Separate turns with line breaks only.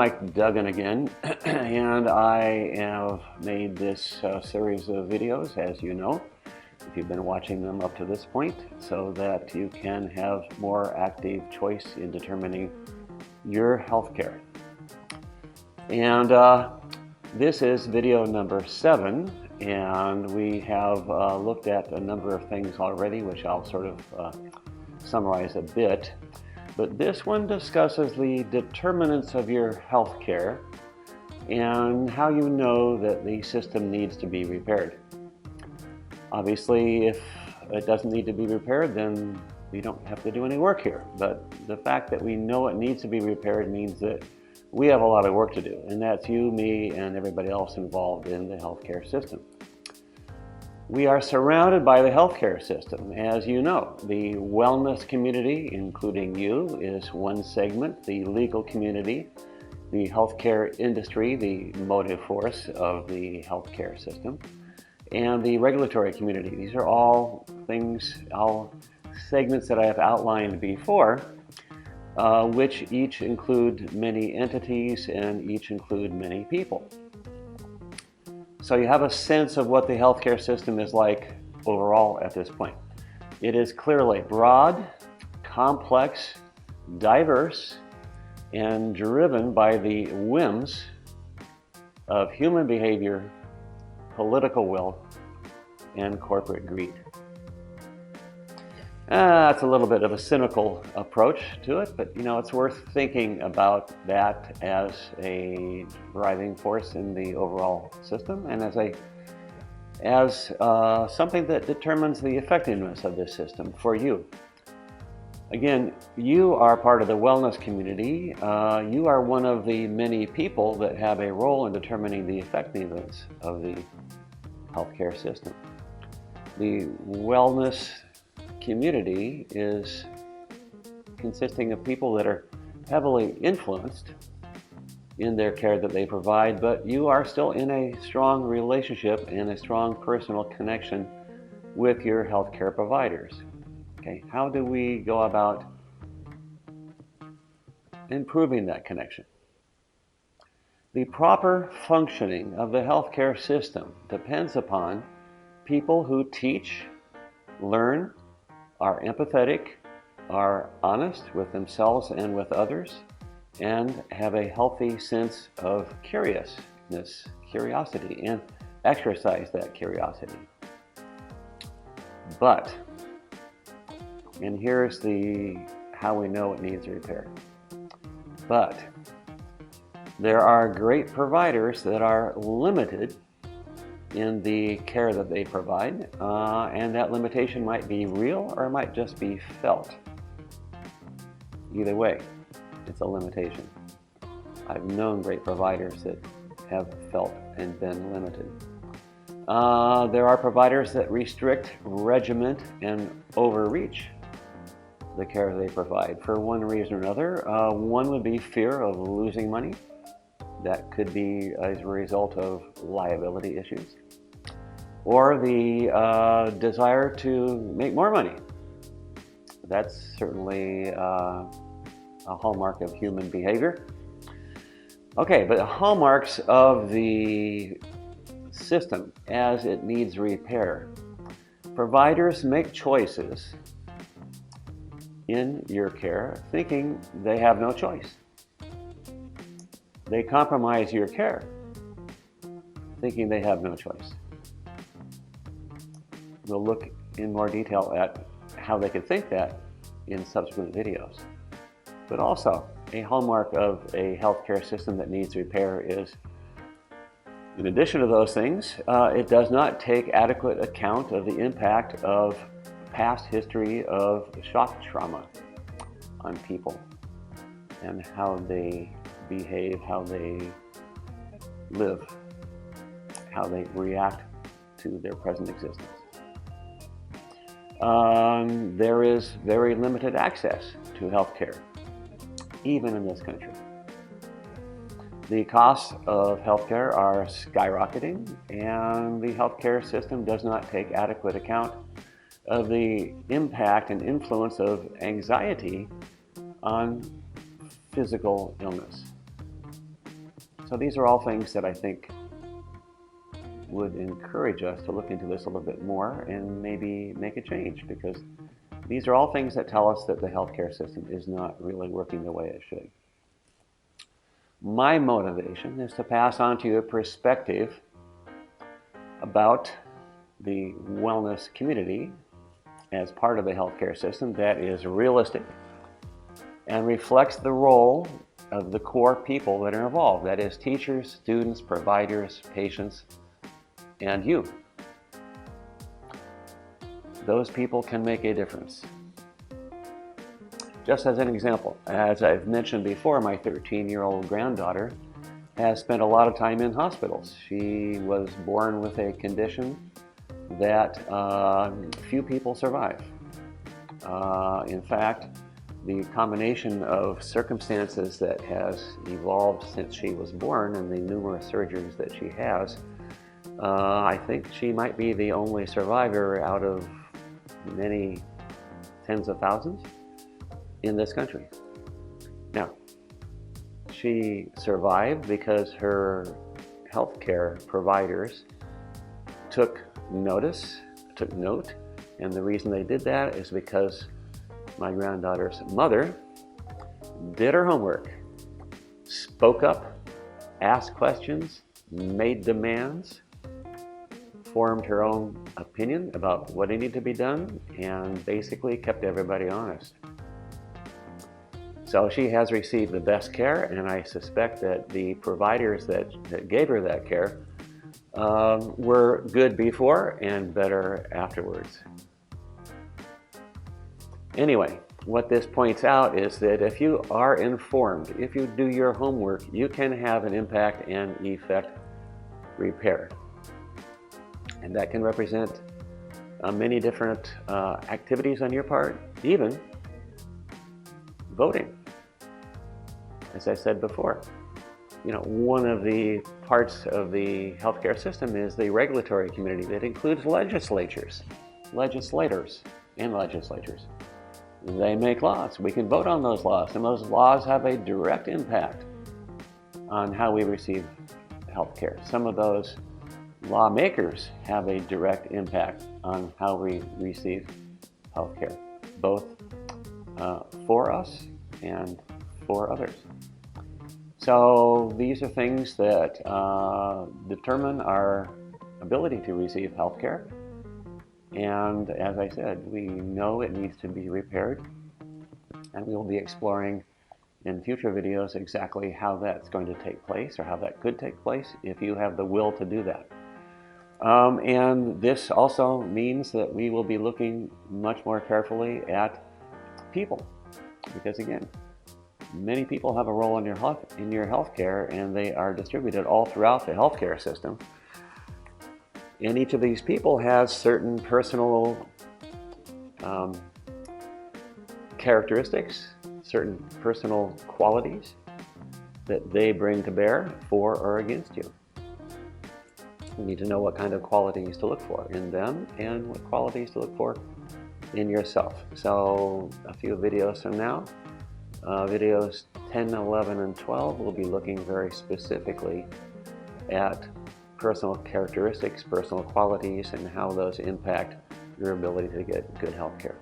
Mike Duggan again, and I have made this series of videos, as you know, if you've been watching them up to this point, so that you can have more active choice in determining your health care. And this is video number 7, and we have looked at a number of things already, which I'll sort of summarize a bit. But this one discusses the determinants of your health care and how you know that the system needs to be repaired. Obviously, if it doesn't need to be repaired, then we don't have to do any work here. But the fact that we know it needs to be repaired means that we have a lot of work to do, and that's you, me, and everybody else involved in the healthcare system. We are surrounded by the healthcare system. As you know, the wellness community, including you, is one segment. The legal community, the healthcare industry, the motive force of the healthcare system, and the regulatory community. These are all things, all segments that I have outlined before, which each include many entities and each include many people. So you have a sense of what the healthcare system is like overall at this point. It is clearly broad, complex, diverse, and driven by the whims of human behavior, political will, and corporate greed. That's a little bit of a cynical approach to it, but you know, it's worth thinking about that as a driving force in the overall system and as something that determines the effectiveness of this system for you. Again, you are part of the wellness community. You are one of the many people that have a role in determining the effectiveness of the healthcare system. The wellness community is consisting of people that are heavily influenced in their care that they provide, but you are still in a strong relationship and a strong personal connection with your healthcare providers. Okay, how do we go about improving that connection? The proper functioning of the healthcare system depends upon people who teach, learn, are empathetic, are honest with themselves and with others, and have a healthy sense of curiosity, and exercise that curiosity. But, and here's how we know it needs repair. But there are great providers that are limited in the care that they provide, and that limitation might be real or it might just be felt. Either way, it's a limitation. I've known great providers that have felt and been limited. There are providers that restrict, regiment, and overreach the care they provide for one reason or another. One would be fear of losing money. That could be as a result of liability issues, or the desire to make more money. That's certainly a hallmark of human behavior. Okay, but the hallmarks of the system as it needs repair. Providers make choices in your care thinking they have no choice. They compromise your care, thinking they have no choice. We'll look in more detail at how they could think that in subsequent videos. But also, a hallmark of a healthcare system that needs repair is, in addition to those things, it does not take adequate account of the impact of past history of shock trauma on people and how they behave, how they live, how they react to their present existence. There is very limited access to healthcare, even in this country. The costs of healthcare are skyrocketing, and the healthcare system does not take adequate account of the impact and influence of anxiety on physical illness. So these are all things that I think would encourage us to look into this a little bit more and maybe make a change, because these are all things that tell us that the healthcare system is not really working the way it should. My motivation is to pass on to you a perspective about the wellness community as part of the healthcare system that is realistic and reflects the role of the core people that are involved. That is teachers, students, providers, patients, and you. Those people can make a difference. Just as an example, as I've mentioned before, my 13-year-old granddaughter has spent a lot of time in hospitals. She was born with a condition that few people survive. In fact, the combination of circumstances that has evolved since she was born and the numerous surgeries that she has, I think she might be the only survivor out of many tens of thousands in this country. Now, she survived because her healthcare providers took note, and the reason they did that is because my granddaughter's mother did her homework, spoke up, asked questions, made demands, formed her own opinion about what needed to be done, and basically kept everybody honest. So she has received the best care, and I suspect that the providers that gave her that care were good before and better afterwards. Anyway, what this points out is that if you are informed, if you do your homework, you can have an impact and effect repair. And that can represent many different activities on your part, even voting. As I said before, one of the parts of the healthcare system is the regulatory community that includes legislators, and legislatures. They make laws. We can vote on those laws, and those laws have a direct impact on how we receive healthcare. Some of those lawmakers have a direct impact on how we receive healthcare, both for us and for others. So these are things that determine our ability to receive healthcare. And as I said, we know it needs to be repaired, and we will be exploring in future videos exactly how that's going to take place, or how that could take place if you have the will to do that. And this also means that we will be looking much more carefully at people, because again, many people have a role in your healthcare, and they are distributed all throughout the healthcare system. And each of these people has certain personal characteristics, certain personal qualities that they bring to bear for or against you. You need to know what kind of qualities to look for in them and what qualities to look for in yourself. So a few videos from now, videos 10, 11, and 12 will be looking very specifically at personal characteristics, personal qualities, and how those impact your ability to get good health care.